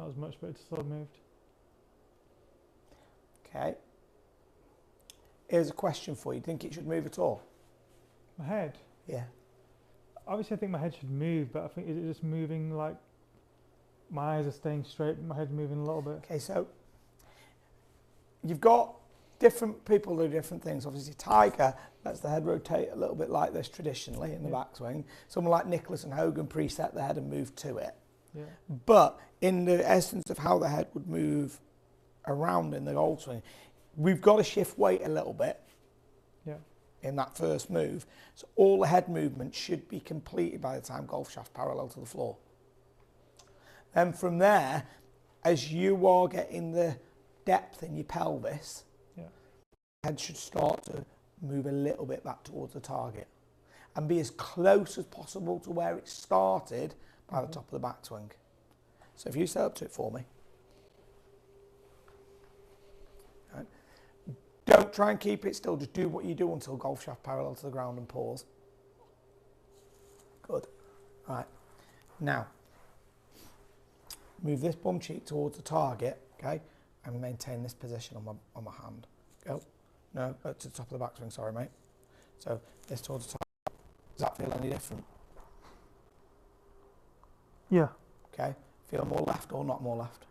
not as much, but it's still moved. Okay. Here's a question for you. Do you think it should move at all? My head? Yeah. Obviously I think my head should move, but I think is it just moving like my eyes are staying straight, but my head's moving a little bit. Okay, so you've got different people do different things. Obviously Tiger lets the head rotate a little bit like this traditionally in the backswing. Someone like Nicklaus and Hogan preset the head and move to it. Yeah. But in the essence of how the head would move around in the golf swing, we've got to shift weight a little bit. Yeah. In that first move. So all the head movement should be completed by the time golf shaft's parallel to the floor. Then from there, as you are getting the depth in your pelvis, the head should start to move a little bit back towards the target and be as close as possible to where it started by the top of the backswing. So if you set up to it for me. Right. Don't try and keep it still, just do what you do until golf shaft parallel to the ground and pause. Good. Right. Now, move this bum cheek towards the target, okay, and maintain this position on my hand. Go. No, to the top of the backswing, sorry mate. So this towards the top. Does that feel any different? Yeah. Okay. Feel more left or not more left?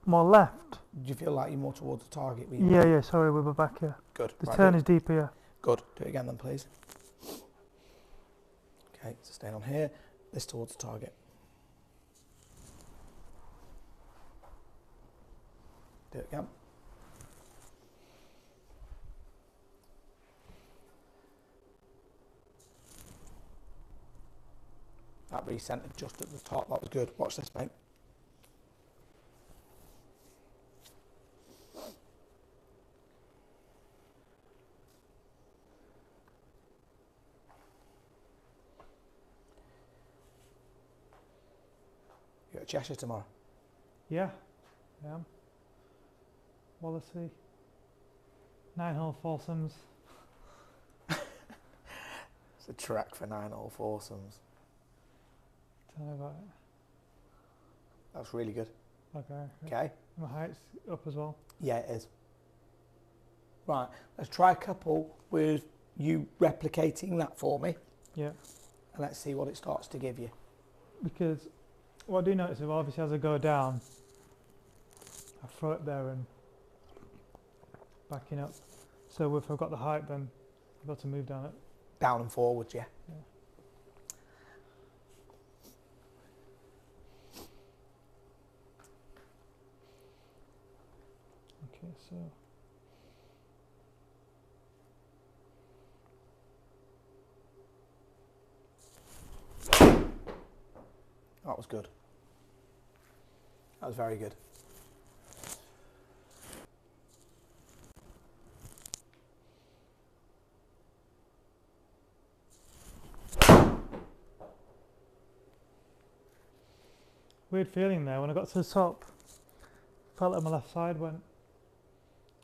More left. Do you feel like you're more towards the target? Yeah, sorry, we're back here. Good. The turn is deeper, yeah. Good. Do it again then, please. Okay, so staying on here, this towards the target. Do it again. That recentered just at the top, that was good. Watch this, mate. You at Cheshire tomorrow? Yeah, I am. Wallasey. 9-hole foursomes. It's a trek for 9-hole foursomes. Tell me about it. That's really good. Okay. Okay. My height's up as well. Yeah, it is. Right, let's try a couple with you replicating that for me. Yeah. And let's see what it starts to give you. Because what I do notice is obviously as I go down, I throw it there and backing up. So if I've got the height, then I've got to move down it. Down and forwards, yeah. Okay, so that was good. That was very good. weird feeling there when I got to the top. Felt like my left side went.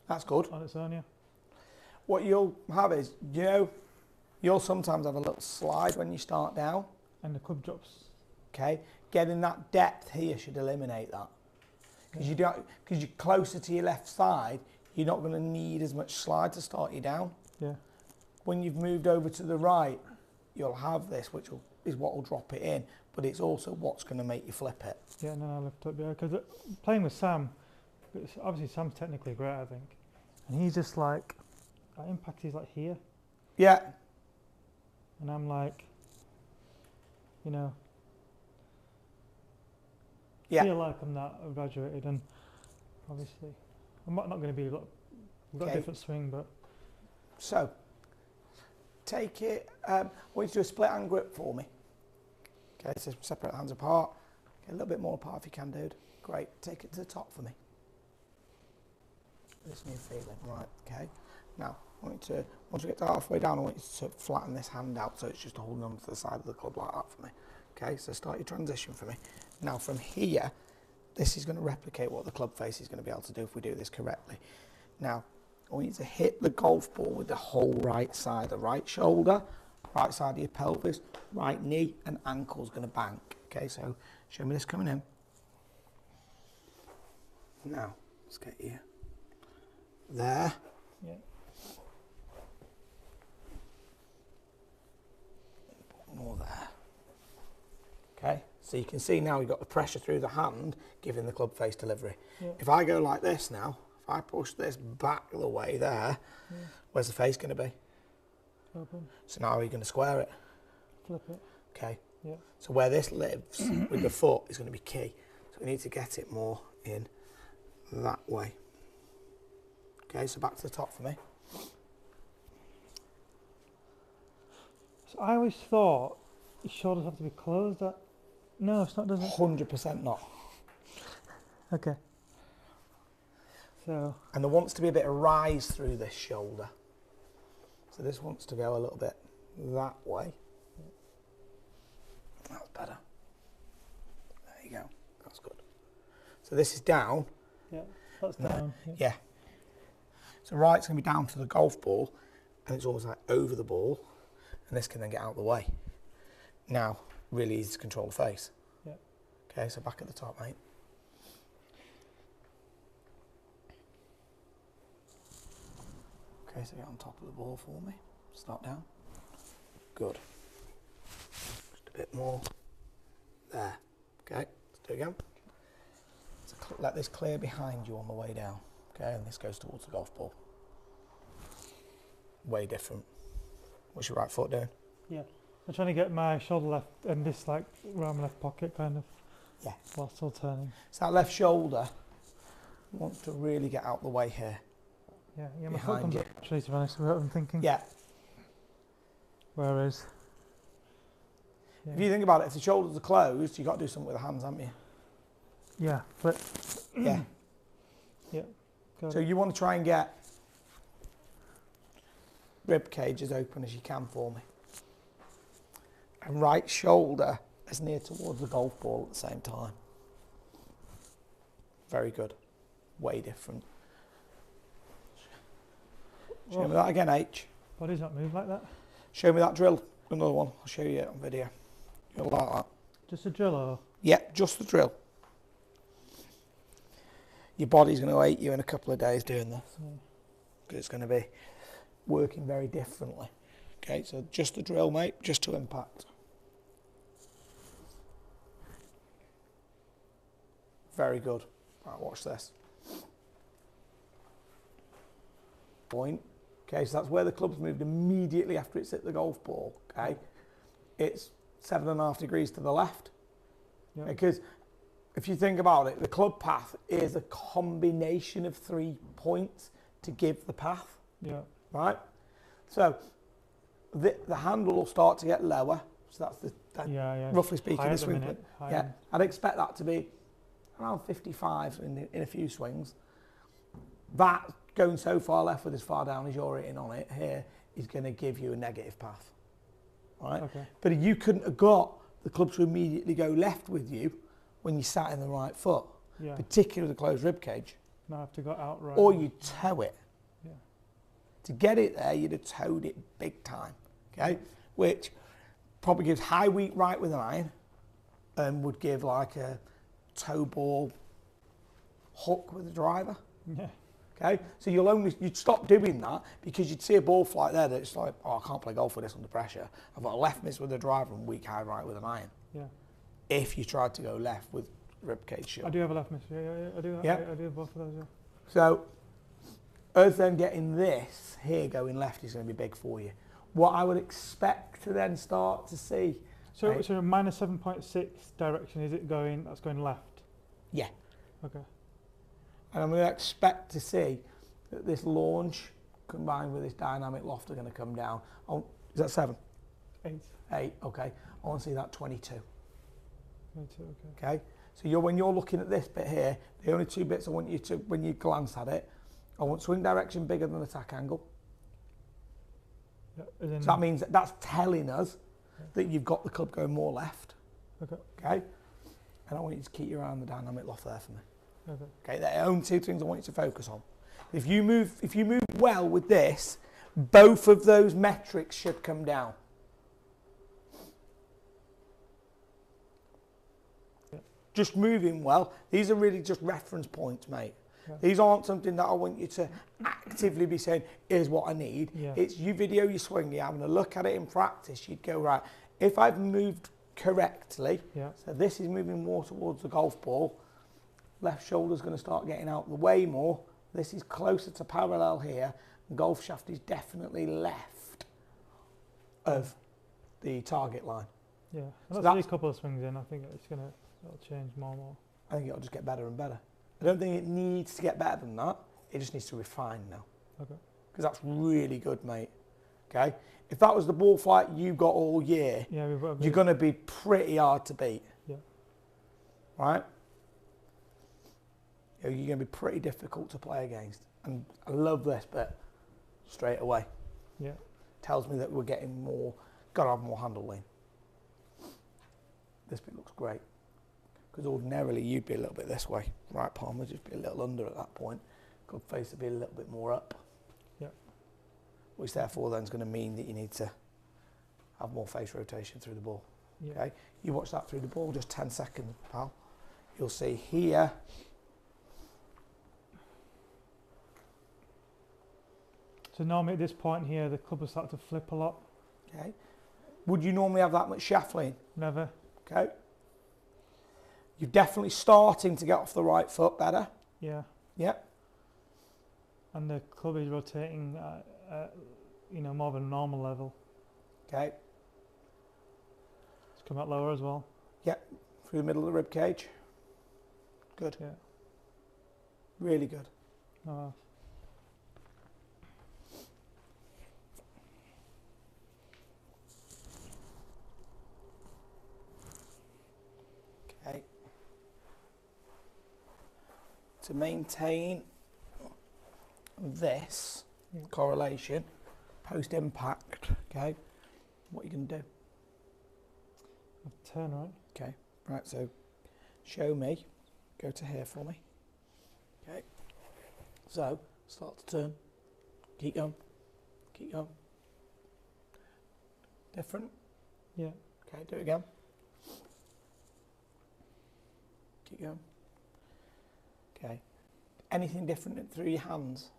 That's good. On its own, yeah. What you'll have is, you know, you'll sometimes have a little slide when you start down. And the club drops. Okay, getting that depth here should eliminate that. Because you don't, because you're closer to your left side, you're not going to need as much slide to start you down. Yeah. When you've moved over to the right, you'll have this, which is what will drop it in, but it's also what's going to make you flip it. Yeah, no, I left up, yeah. Because playing with Sam, obviously Sam's technically great, I think. And he's just like, that impact is like here. Yeah. And I'm like, you know, feel like I'm that graduated, and obviously I'm not going to be, we've got a different swing, but. So, take it, I want you to do a split hand grip for me. Okay, so separate hands apart. Get a little bit more apart if you can, dude. Great, take it to the top for me. This new feeling, right, okay. Now, I want you to, once you get to halfway down, I want you to flatten this hand out so it's just holding on to the side of the club like that for me. Okay, so start your transition for me. Now from here, this is going to replicate what the club face is going to be able to do if we do this correctly. Now, I want you to hit the golf ball with the whole right side, the right shoulder, right side of your pelvis, right knee and ankle's going to bank. Okay, so show me this coming in. Now, let's get you there. Yeah. More there. Okay, so you can see now you've got the pressure through the hand giving the club face delivery. Yeah. If I go like this now, if I push this back the way there, where's the face going to be? Open. So now are you going to square it? Flip it. Okay. Yeah. So where this lives with the foot is going to be key. So we need to get it more in that way. Okay, so back to the top for me. So I always thought your shoulders have to be closed. No, it's not, does it? 100% not. Okay. So. And there wants to be a bit of rise through this shoulder. So this wants to go a little bit that way. That's better. There you go. That's good. So this is down. Yeah, that's down. Yeah. So right's going to be down to the golf ball, and it's almost like over the ball, and this can then get out of the way. Now, really easy to control the face. Yeah. Okay, so back at the top, mate. Okay, so get on top of the ball for me. Start down. Good. Just a bit more. There. Okay, let's do it again. So let this clear behind you on the way down. Okay, and this goes towards the golf ball. Way different. What's your right foot doing? Yeah. I'm trying to get my shoulder left and this like around my left pocket kind of. Yeah. While still turning. So that left shoulder wants to really get out the way here. Yeah, my foot Behind comes you. up actually, to be honest with what I'm thinking. Yeah. Whereas. If you think about it, if the shoulders are closed, you've got to do something with the hands, haven't you? Yeah, flip. Yeah. Yeah. So you want to try and get rib cage as open as you can for me. And right shoulder as near towards the golf ball at the same time. Very good. Way different. Show me that again, H. Body's not moved like that. Show me that drill. Another one. I'll show you it on video. You'll like that. Just a drill or? Yeah, just the drill. Your body's going to hate you in a couple of days doing this. Because it's going to be working very differently. Okay, so just the drill, mate, just to impact. Very good. Right, watch this. Point. Okay, so that's where the club's moved immediately after it's hit the golf ball. Okay, it's 7.5 degrees to the left. Yeah. Because if you think about it, the club path is a combination of 3 points to give the path. Yeah. Right? So the handle will start to get lower. So that's the roughly speaking the swing point. Yeah, I'd expect that to be around 55 in a few swings. That going so far left with as far down as you're hitting on it here is going to give you a negative path. Right? Okay. But you couldn't have got the club to immediately go left with you when you sat in the right foot, particularly the closed rib cage. No, I have to go outright. Or you toe it. Yeah. To get it there, you'd have towed it big time, okay? Which probably gives high weak right with an iron and would give like a toe ball hook with a driver. Yeah. Okay, so you'd stop doing that because you'd see a ball flight there that's like, oh, I can't play golf with this under pressure. I've got a left miss with a driver and weak high right with an iron. Yeah. If you tried to go left with ribcage shut. I do have a left miss. Yeah, I do. Yeah. I do have both of those. Yeah. So, us then getting this here going left is going to be big for you. What I would expect to then start to see. So, right? So minus 7.6 direction, is it going? That's going left. Yeah. Okay. And I'm going to expect to see that this launch combined with this dynamic loft are going to come down. Oh, is that 7? 8. 8, okay. I want to see that 22. 22, okay. Okay. So when you're looking at this bit here, the only 2 bits I want you to, when you glance at it, I want swing direction bigger than attack angle. Yeah, so that means that's telling us that you've got the club going more left. Okay. Okay. And I want you to keep your eye on the dynamic loft there for me. Okay. Okay, they're the only 2 things I want you to focus on. If you move well with this, both of those metrics should come down. Yeah. Just moving well. These are really just reference points, mate. Yeah. These aren't something that I want you to actively be saying, here's what I need. Yeah. It's you video your swing, you're having a look at it in practice, you'd go, right, if I've moved correctly, Yeah. so this is moving more towards the golf ball, left shoulder's going to start getting out the way more, this is closer to parallel here, and golf shaft is definitely left of the target line. Yeah. So And that's a couple of swings in. I think it'll change more and more. I think it'll just get better and better. I don't think it needs to get better than that. It just needs to refine now. Okay. Because that's really good, mate. Okay? If that was the ball flight you got all year, Yeah, you're going to be pretty hard to beat. Yeah. Right? You're going to be pretty difficult to play against. And I love this bit straight away. Yeah. Tells me that we're getting more, got to have more handle lean. This bit looks great. Because ordinarily you'd be a little bit this way. Right palm would just be a little under at that point. Good face would be a little bit more up. Yeah. Which therefore then is going to mean that you need to have more face rotation through the ball. Yeah. Okay? You watch that through the ball, just 10 seconds, pal. You'll see here. So normally at this point here, the club will start to flip a lot. Okay? Would you normally have that much shaft lean? Never. Okay? You're definitely starting to get off the right foot better. Yeah. Yeah. And the club is rotating more of a normal level. Okay? It's come out lower as well. Yeah. Through the middle of the rib cage. Good. Yeah. Really good. Okay. To maintain this correlation post impact, okay, what are you going to do? Turn right. Okay, right, so show me, go to here for me. Okay, so start to turn, keep going, different. Yeah. Okay, do it again. Keep going. Okay. Anything different through your hands?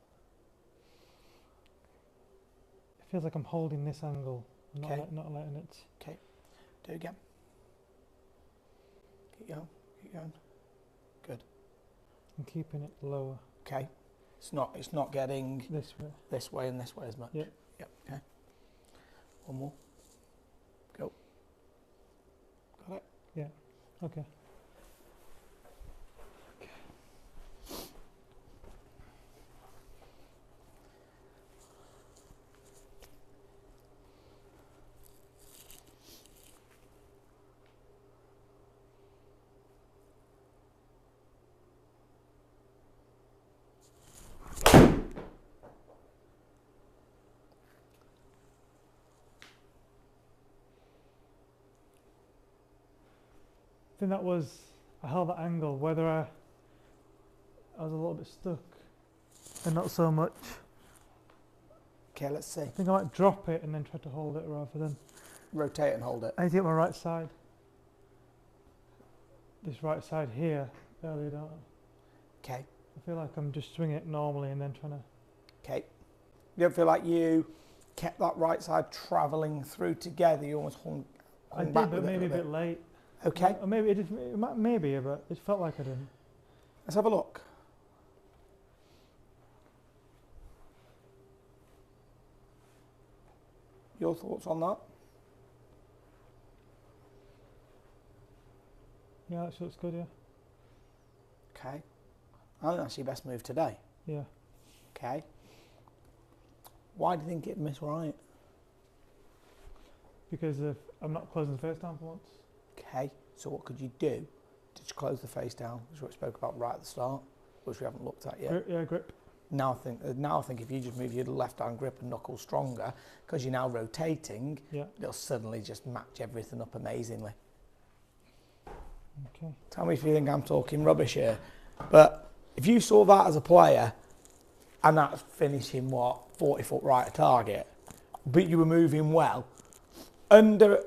It feels like I'm holding this angle, Okay. not letting it. Okay. Do it again. Keep going. Keep going. Good. I'm keeping it lower. Okay. It's not getting This way. this way and this way as much. Yep. Yep. Okay. One more. Go. Got it? Yeah. Okay. I think that was, I held that angle, whether I was a little bit stuck and not so much. Okay, let's see. I think I might drop it and then try to hold it rather than. Rotate and hold it. I need to get my right side. This right side here, earlier, don't I? Okay. I feel like I'm just swinging it normally and then trying to. Okay. You don't feel like you kept that right side travelling through together? You almost hung I did, back but with it maybe a bit. bit late. Okay. Or maybe maybe, but it felt like I didn't. Let's have a look. Your thoughts on that? Yeah, that looks good. Yeah. Okay. I think that's your best move today. Yeah. Okay. Why do you think it missed right? Because I'm not closing the face down for once. Okay. So what could you do to just close the face down, which is what we spoke about right at the start, which we haven't looked at yet? Grip, yeah, grip. Now I think if you just move your left hand grip and knuckle stronger, because you're now rotating, Yeah. it'll suddenly just match everything up amazingly. Okay. Tell me if you think I'm talking rubbish here. But if you saw that as a player, and that's finishing, 40 foot right of target, but you were moving well, under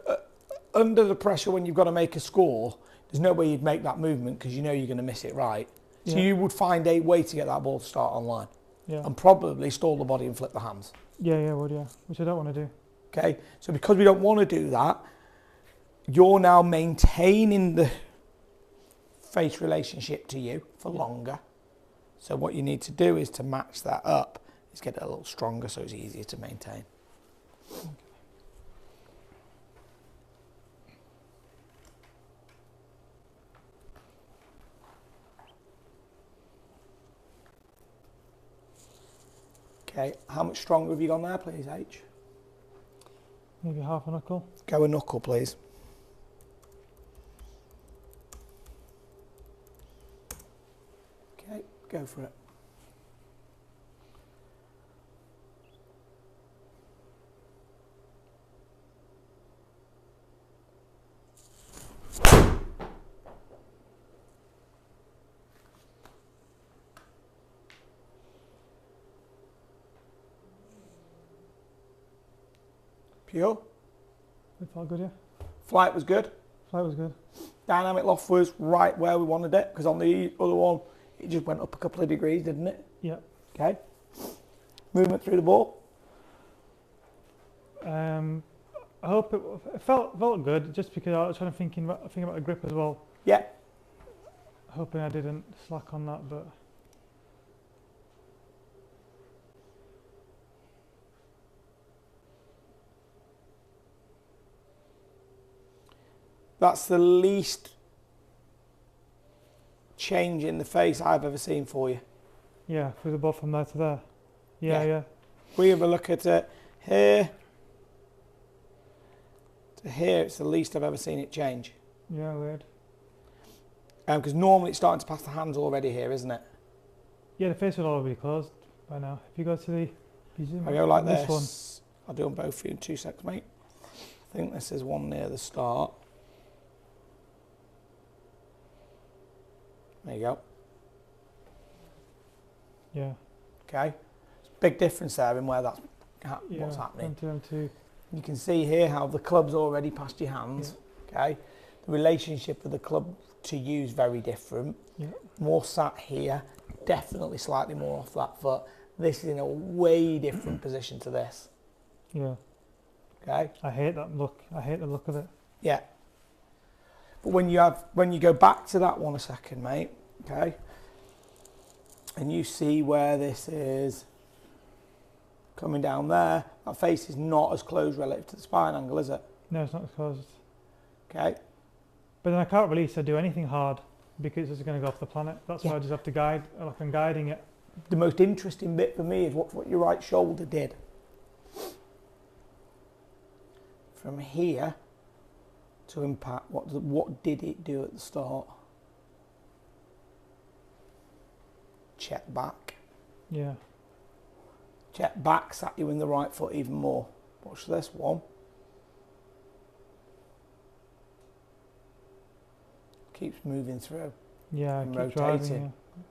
the pressure when you've got to make a score, there's no way you'd make that movement because you know you're going to miss it right. So you would find a way to get that ball to start online. Yeah. And probably stall the body and flip the hands. Yeah, would, yeah. Which I don't want to do. Okay, so because we don't want to do that, you're now maintaining the face relationship to you for longer. So what you need to do is to match that up, is get it a little stronger so it's easier to maintain. Okay, how much stronger have you gone there, please, H? Maybe half a knuckle. Go a knuckle, please. Okay, go for it. Pure. It felt good, yeah. Flight was good. Flight was good. Dynamic loft was right where we wanted it, because on the other one, it just went up a couple of degrees, didn't it? Yeah. Okay. Movement through the ball. I hope it felt good, just because I was trying to think about the grip as well. Yeah. Hoping I didn't slack on that, but That's the least change in the face I've ever seen for you. yeah, through the ball from there to there. Yeah. We have a look at it here to here. It's the least I've ever seen it change. Yeah, weird. Because normally it's starting to pass the hands already here, isn't it? Yeah, the face will already be closed by now. If you go to the... I go like this this. I'll do them both for you in 2 seconds, mate. I think this is one near the start. There you go. Yeah. Okay. Big difference there in where that's what's happening. Them two. You can see here how the club's already past your hands. Yeah. Okay. The relationship of the club to you is very different. Yeah. More sat here, definitely slightly more off that foot. This is in a way different position to this. Yeah. Okay. I hate that look. I hate the look of it. Yeah. But when you go back to that one a second, mate, okay, and you see where this is coming down there, that face is not as close relative to the spine angle, is it? No, it's not as closed. Okay. But then I can't release or do anything hard because it's going to go off the planet. That's why I just have to guide, like I'm guiding it. The most interesting bit for me is what your right shoulder did. From here to impact, what did it do at the start? Check back. Yeah. Check back sat you in the right foot even more. Watch this one. Keeps moving through. Yeah, I and keep rotating. driving. Yeah.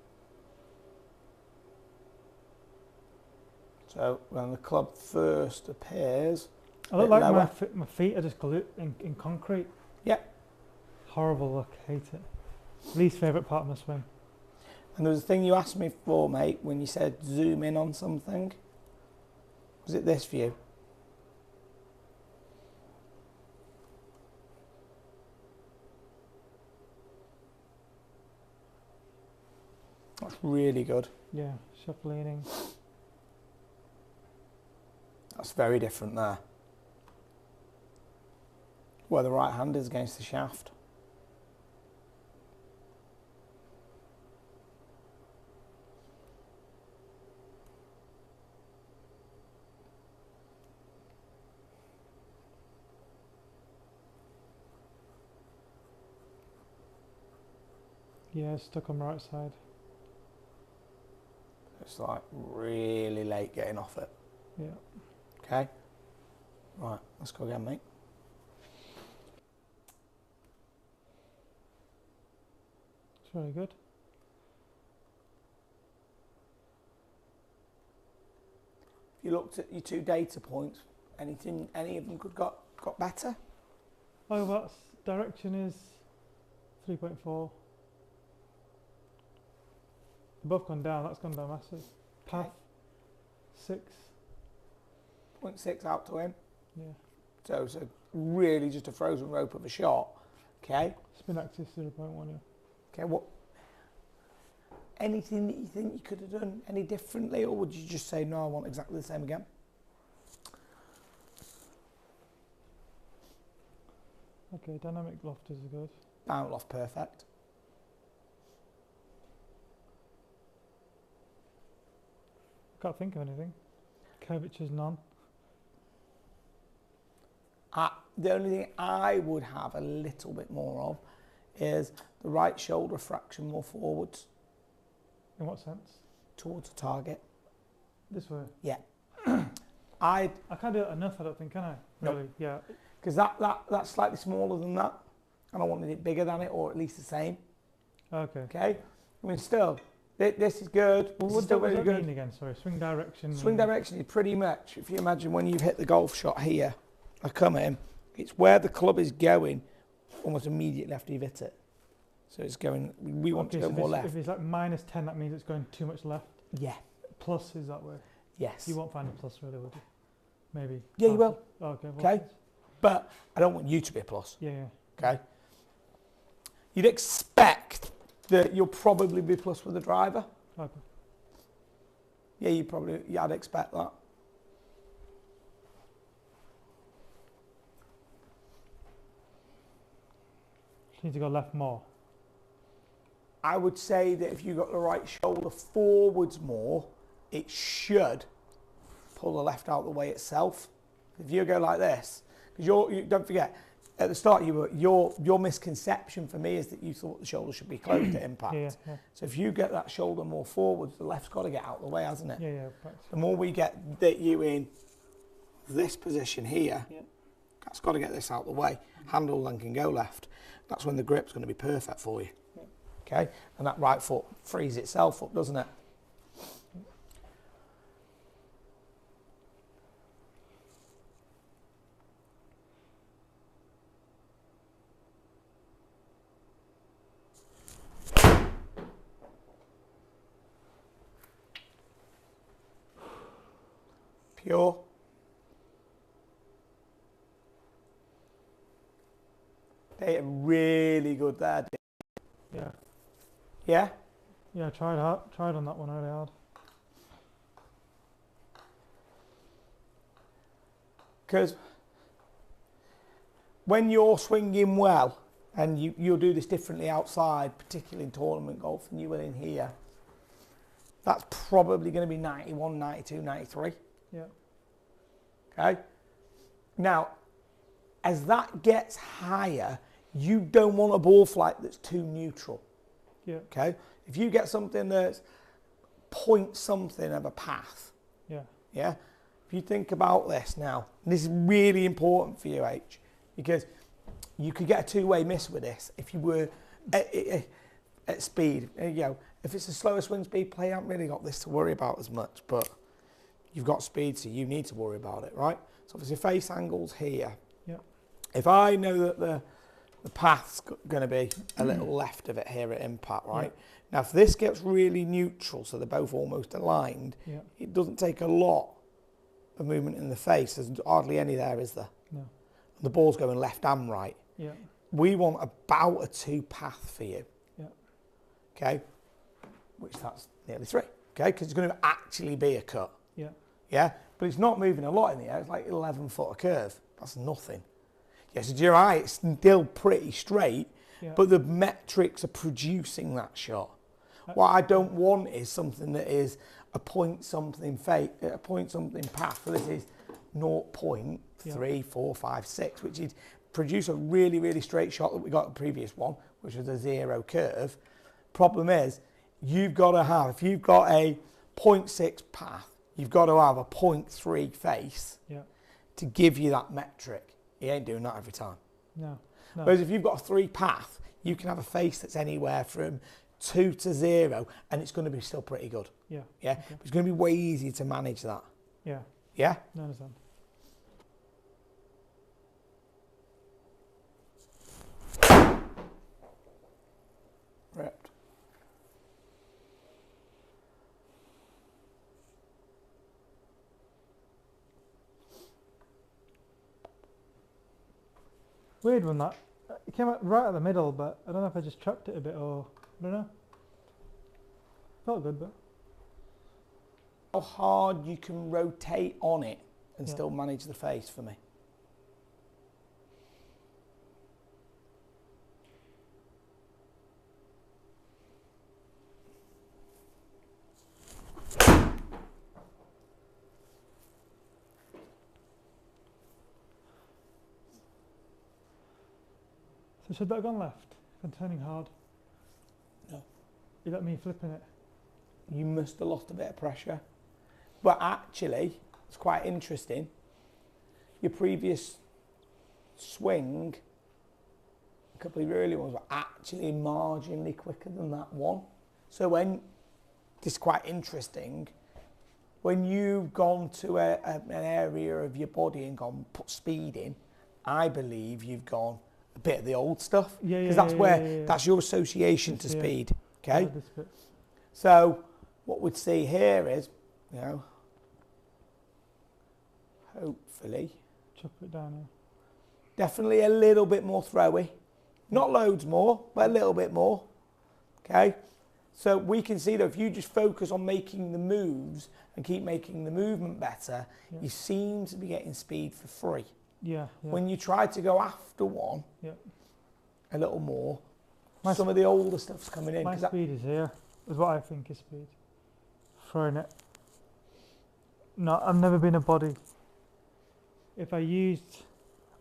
So when the club first appears, I look like my feet are just glued in concrete. Yeah. Horrible look, hate it. Least favourite part of my swing. And there was a thing you asked me for, mate, when you said zoom in on something. Was it this view? That's really good. Yeah, shuff leaning. That's very different there. Where the right hand is against the shaft. Yeah, stuck on the right side. It's like really late getting off it. Yeah. Okay. Right, let's go again, mate. It's very good. If you looked at your 2 data points, any of them got better? Oh, that's direction is 3.4. both gone down. That's gone down massive. Path, 6. 0.6 out to in. Yeah. So it's really just a frozen rope of a shot. Okay. Spin axis 0.1. Yeah. Okay. What? Anything that you think you could have done any differently, or would you just say no? I want exactly the same again. Okay. Dynamic loft is good. Bound loft perfect. Can't think of anything. Curvature's none. The only thing I would have a little bit more of is the right shoulder fraction more forwards. In what sense? Towards the target. This way? Yeah. I can't do it enough, I don't think, can I? Really? Nope. Yeah. Because that's slightly smaller than that, and I wanted it bigger than it, or at least the same. Okay. Okay? I mean, still, this is good. Well, This what is still does really that good. mean again? Sorry, swing direction. Swing direction is pretty much, if you imagine when you've hit the golf shot here, I come in, it's where the club is going almost immediately after you've hit it. So it's going, we want to go more left. If it's like -10, that means it's going too much left. Yeah. Plus is that way. Yes. You won't find a plus really, would you? Maybe. Yeah, you will. Oh, okay. Okay. But I don't want you to be a plus. Yeah, yeah. Okay. You'd expect that you'll probably be plus with the driver. Okay. Yeah, I'd expect that. Need to go left more. I would say that if you got the right shoulder forwards more, it should pull the left out of the way itself. If you go like this, because you don't forget, at the start your misconception for me is that you thought the shoulder should be closed at impact. Yeah. So if you get that shoulder more forwards, the left's got to get out of the way, hasn't it? Yeah. The more we get you in this position here, that's got to get this out of the way. Handle then can go left. That's when the grip's going to be perfect for you. Okay, and that right foot frees itself up, doesn't it? Pure. They are really good there. Yeah. Yeah? Yeah, I tried on that one really hard. Because when you're swinging well, and you'll do this differently outside, particularly in tournament golf, than you will in here, that's probably going to be 91, 92, 93. Yeah. Okay? Now, as that gets higher, you don't want a ball flight that's too neutral. Yeah. Okay? If you get something that's point something of a path. Yeah. Yeah? If you think about this now, and this is really important for you, H, because you could get a two-way miss with this if you were at speed. If it's a slower swing speed play, you haven't really got this to worry about as much, but you've got speed, so you need to worry about it, right? So obviously face angles here. Yeah. If I know that the path's going to be a little left of it here at impact, right? Yeah. Now, if this gets really neutral, so they're both almost aligned, it doesn't take a lot of movement in the face. There's hardly any there, is there? No. And the ball's going left and right. Yeah. We want about a 2 path for you. Yeah. Okay? Which that's nearly 3. Okay? Because it's going to actually be a cut. Yeah. Yeah? But it's not moving a lot in the air. It's like 11 foot of curve. That's nothing. Yes, so you're right, it's still pretty straight, but the metrics are producing that shot. What I don't want is something that is a point something path. So this is 0.3456, which is produce a really, really straight shot that we got in the previous one, which was a 0 curve. Problem is, you've got to have, if you've got a 0.6 path, you've got to have a 0.3 face to give you that metric. You ain't doing that every time. No. Whereas if you've got a 3 path, you can have a face that's anywhere from 2 to 0, and it's going to be still pretty good. Yeah. Yeah. Okay. But it's going to be way easier to manage that. Yeah. Yeah. I understand. Ripped. Weird one that. It came out right at the middle, but I don't know if I just trapped it a bit or I don't know. Felt good, but. How hard you can rotate on it and Yeah. still manage the face for me. So should that have gone left? If I'm turning hard. No. You let me flipping it. You must have lost a bit of pressure. But actually, it's quite interesting. Your previous swing, a couple of your early ones, were actually marginally quicker than that one. So when, this is quite interesting, when you've gone to an area of your body and gone put speed in, I believe you've gone a bit of the old stuff. Yeah, Because that's where, yeah. that's your association to Yeah. speed. Okay? Yeah, this bit. So what we'd see here is, you know, hopefully, Chop it down here. definitely a little bit more throwy. Not loads more, but a little bit more. Okay? So we can see that if you just focus on making the moves and keep making the movement better, Yeah. you seem to be getting speed for free. Yeah, yeah. When you try to go after one Yeah. a little more, My some of the older stuff's coming in. My 'Cause that, speed is here, is what I think is speed. Throwing it. No, I've never been a body. If I used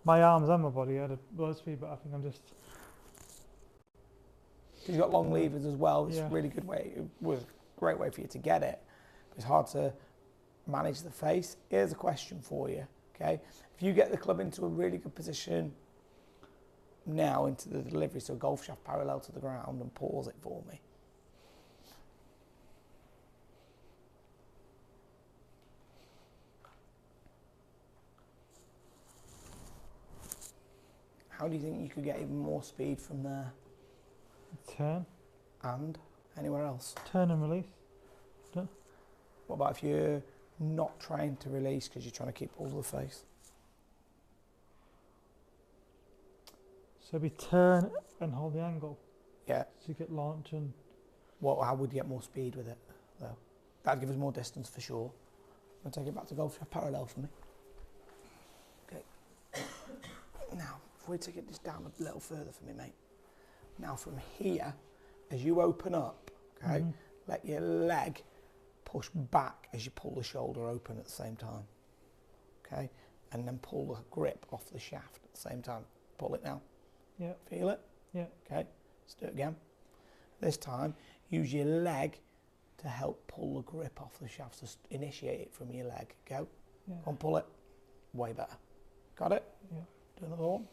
my arms and my body, I'd have low speed, but I think I'm just. you've got long levers as well. It's Yeah. a really good way. It was a great way for you to get it. It's hard to manage the face. Here's a question for you. Okay, if you get the club into a really good position now into the delivery, so golf shaft parallel to the ground, and pause it for me. How do you think you could get even more speed from there Turn. and anywhere else? Turn and release. What about if you're not trying to release because you're trying to keep all of the face? So we turn and hold the angle. Yeah. So you get launch and. How would you get more speed with it, though? That'd give us more distance for sure. I'll take it back to golf parallel for me. Okay. Now, if we take it just down a little further for me, mate. Now from here, as you open up, okay, let your leg push back as you pull the shoulder open at the same time. Okay? And then pull the grip off the shaft at the same time. Pull it now. Yeah. Feel it? Yeah. Okay. Let's do it again. This time, use your leg to help pull the grip off the shaft. So initiate it from your leg. Go. Yeah. Go and pull it. Way better. Got it? Yeah. Do another one.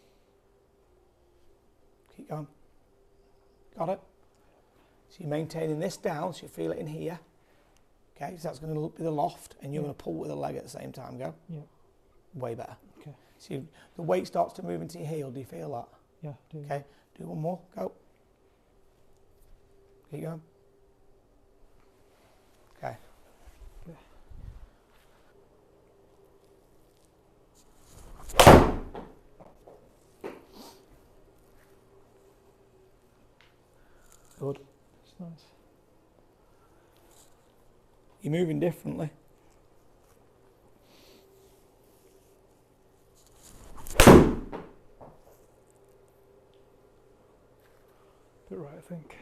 Keep going. Got it? So you're maintaining this down, so you feel it in here. Okay, so that's going to be the loft, and you're going to pull with the leg at the same time. Go. Yeah. Way better. Okay. So the weight starts to move into your heel. Do you feel that? Yeah. Do. Okay. Do one more. Go. Keep going. Okay. Okay. Good. That's nice. You're moving differently. Bit right, I think.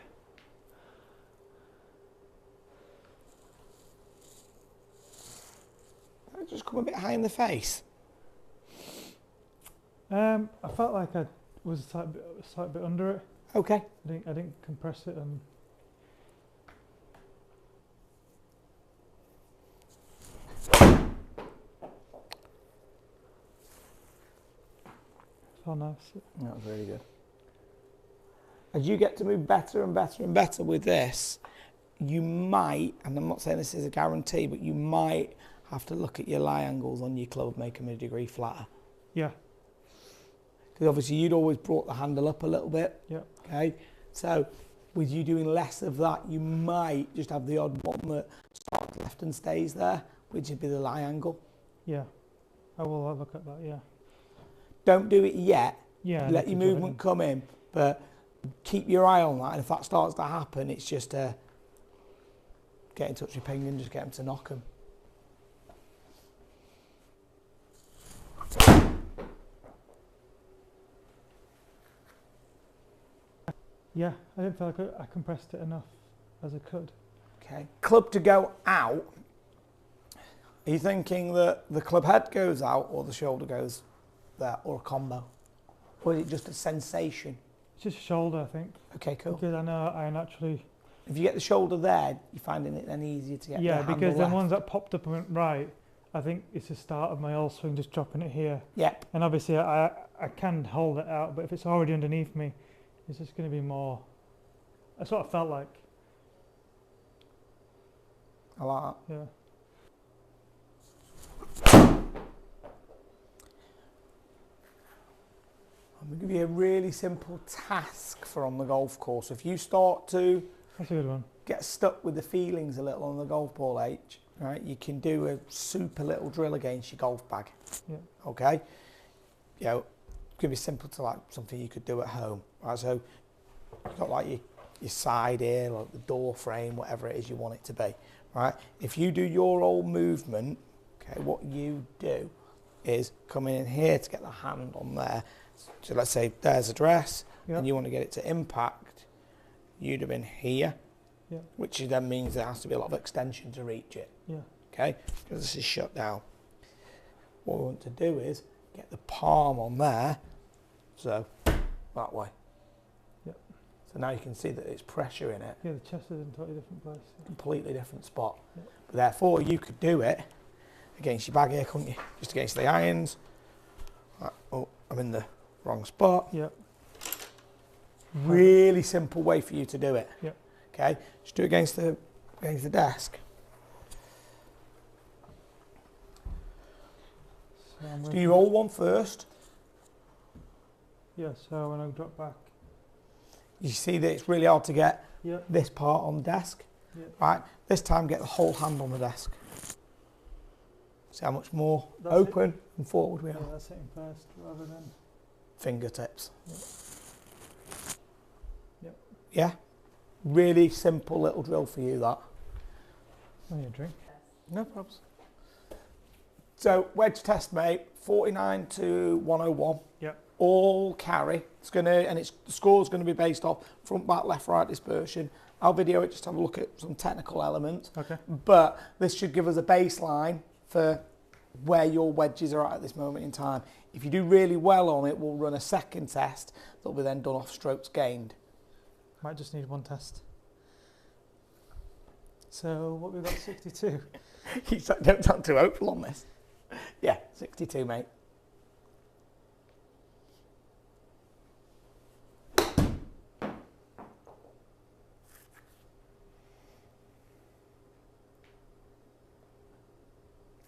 Just come a bit high in the face. I felt like I was a slight bit under it. Okay. I didn't compress it and. Felt nice. That was really good. As you get to move better and better and better with this, you might, and I'm not saying this is a guarantee, but you might have to look at your lie angles on your club, make them a degree flatter. Yeah. Because obviously you'd always brought the handle up a little bit. Yeah. Okay. So with you doing less of that, you might just have the odd one that starts left and stays there, which would be the lie angle. Yeah. I will look at that. Yeah. Don't do it yet, Yeah. I Let need your to jot it movement in. come in, but keep your eye on that. And if that starts to happen, it's just get in touch with Ping and just get him to knock him. Yeah, I didn't feel like I compressed it enough as I could. Okay. Club to go out. Are you thinking that the club head goes out or the shoulder goes there, or a combo? Or is it just a sensation? It's just shoulder, I think. Okay, cool. Because I know I naturally. If you get the shoulder there, you're finding it then easier to get Yeah, the because the handle ones left. that popped up and went right, I think it's the start of my all swing, just dropping it here. Yep. And obviously I can hold it out, but if it's already underneath me, it's just going to be more. That's what I felt like. I like that. Yeah. I'm going to give you a really simple task for on the golf course. If you start to That's a good one. get stuck with the feelings a little on the golf ball, H, right, you can do a super little drill against your golf bag. Yeah. Okay? You know, it's going to be simple to like something you could do at home. Right, so you've got like your side here, like the door frame, whatever it is you want it to be. Right? If you do your old movement, okay, what you do is come in here to get the hand on there. So let's say there's a dress, Yep. and you want to get it to impact, you'd have been here, Yep. which then means there has to be a lot of extension to reach it, Yeah. okay? Because this is shut down. What we want to do is get the palm on there, so that way. Yep. So now you can see that it's pressure in it, Yeah, the chest is in a totally different place. completely different spot. Yep. But therefore, you could do it against your bag here, couldn't you? Just against the irons. Right, oh, I'm in the wrong spot. Yep. Really simple way for you to do it. Yep. Okay, just do it against the desk. So I'm Do you roll one first? Yeah, so when I drop back. You see that it's really hard to get Yep. this part on the desk. Yep. Right, this time get the whole hand on the desk. See how much more That's open and forward we Yeah, are. that's hitting first rather than. Fingertips. Yep. Yep. Yeah, really simple little drill for you that. Oh, yeah, drink. No problems. So wedge test, mate. 49 to 101. Yep. All carry. It's gonna, and the score's gonna be based off front, back, left, right dispersion. I'll video it just to have a look at some technical elements. Okay. But this should give us a baseline for where your wedges are at this moment in time. If you do really well on it, we'll run a second test that'll be then done off strokes gained. Might just need one test. So what we've got 62. You don't sound too hopeful on this. Yeah, 62, mate.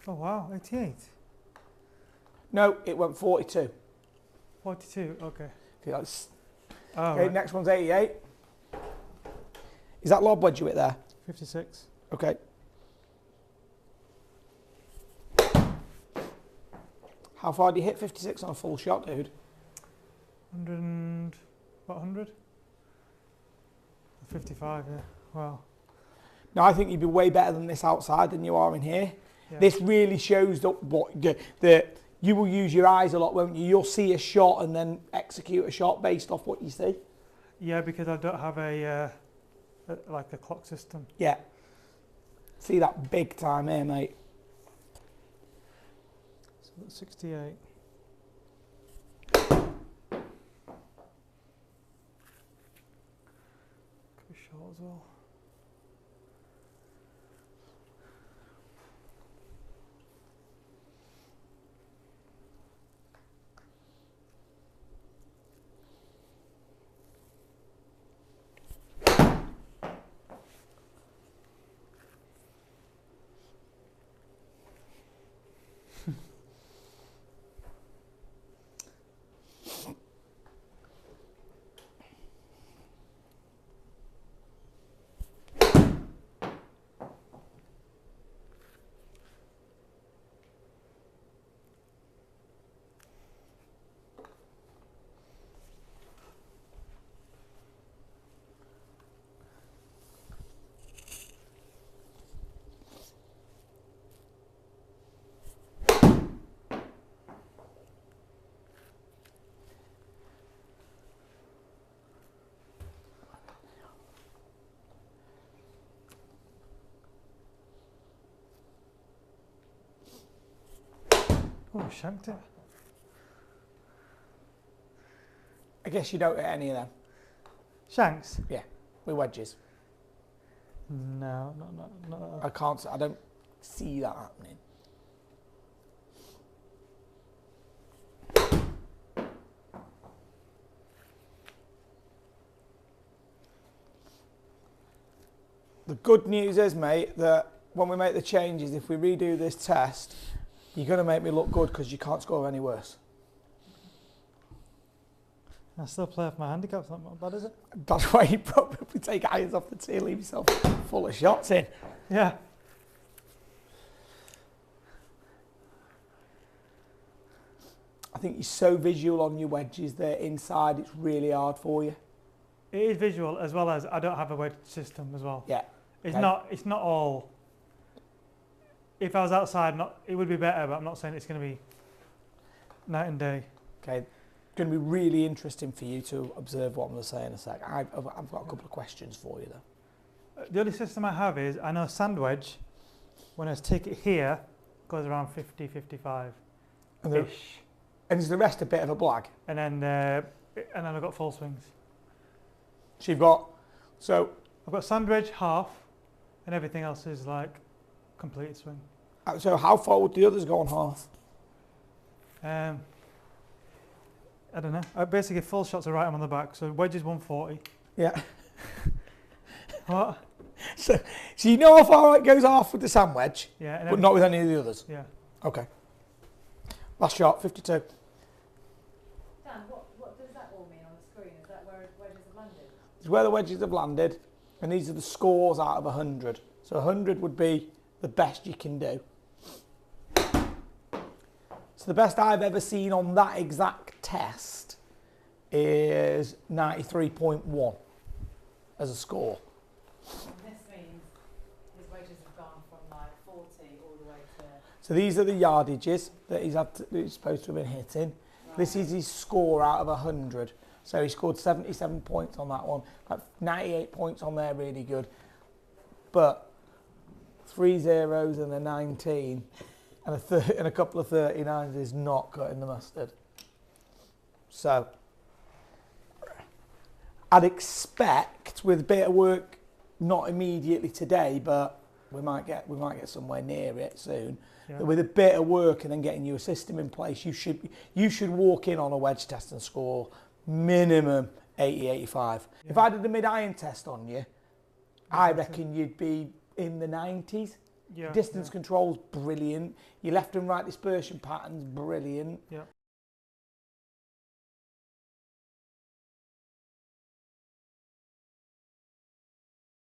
Oh wow, 88. No, it went 42. 42, okay. Okay, that's, Oh, okay, right. next one's 88. Is that lob wedge you hit there? 56. Okay. How far do you hit 56 on a full shot, dude? 100 and, what, 100? 55, yeah. Wow. No, I think you'd be way better than this outside than you are in here. Yeah. This really shows that you will use your eyes a lot, won't you? You'll see a shot and then execute a shot based off what you see. Yeah, because I don't have like a clock system. Yeah. See that big time here, mate. So that's 68. Could be short as well. Oh, shanked it. I guess you don't hit any of them. Shanks? Yeah, with wedges. No. I don't see that happening. The good news is, mate, that when we make the changes, if we redo this test, you're going to make me look good because you can't score any worse. I still play off my handicap, it's not bad, is it? That's why you probably take irons off the tee, leave yourself full of shots in. Yeah. I think you're so visual on your wedges there inside, it's really hard for you. It is visual as well as I don't have a wedge system as well. Yeah. It's Okay. not all. If I was outside, it would be better, but I'm not saying it's going to be night and day. Okay. Going to be really interesting for you to observe what I'm going to say in a sec. I've got a couple of questions for you though. The only system I have is, I know sand wedge, when I take it here, goes around 50, 55 ish. And is the rest a bit of a blag? And then I've got full swings. So I've got sand wedge half, and everything else is like complete swing. so how far would the others go on half? I don't know. Basically, full shots are right arm on the back, so wedge is 140. Yeah. What? So you know how far it goes off with the sand wedge, Yeah. but not with any of the others? Yeah. Okay. Last shot, 52. Dan, what does that all mean on the screen? Is that where wedges have landed? It's where the wedges have landed, and these are the scores out of 100. So 100 would be the best you can do. So the best I've ever seen on that exact test is 93.1 as a score. And this means his wedges have gone from like 40 all the way to... So these are the yardages that he's supposed to have been hitting. Right. This is his score out of 100. So he scored 77 points on that one. Like 98 points on there, really good. But 3 zeros and a 19 and a couple of 39s is not cutting the mustard. So I'd expect, with a bit of work, not immediately today, but we might get somewhere near it soon. Yeah. With a bit of work and then getting your system in place, you should walk in on a wedge test and score minimum 80, 85. Yeah. If I did a mid-iron test on you, I reckon you'd be in the 90s. Yeah. Distance control's brilliant. Your left and right dispersion pattern's brilliant. Yeah.